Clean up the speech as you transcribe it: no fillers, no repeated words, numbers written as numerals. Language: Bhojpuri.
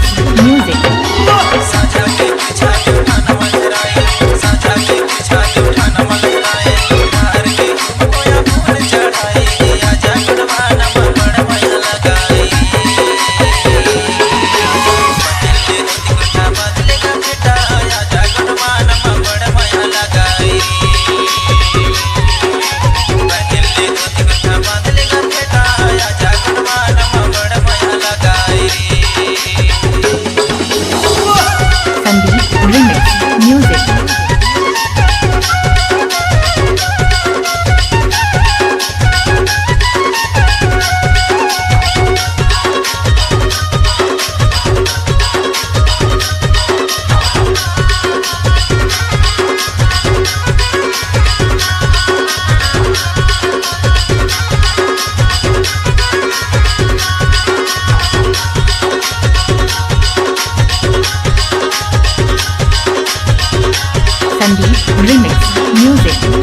Music. साझा के पीछा के उठाना मंजराए, साझा के पीछा के उठाना मंजराए, हार के कोया फूल चढ़ाए, आजा गढ़वाना मगड़ मैया लगाई। बदले का बेटा आजा गढ़वाना मगड़ मैया लगाई। बदले का बेटा आजा गढ़वाना मगड़ मैया लगाई। Sandeep Remix. Music. Sandeep Remix. Music.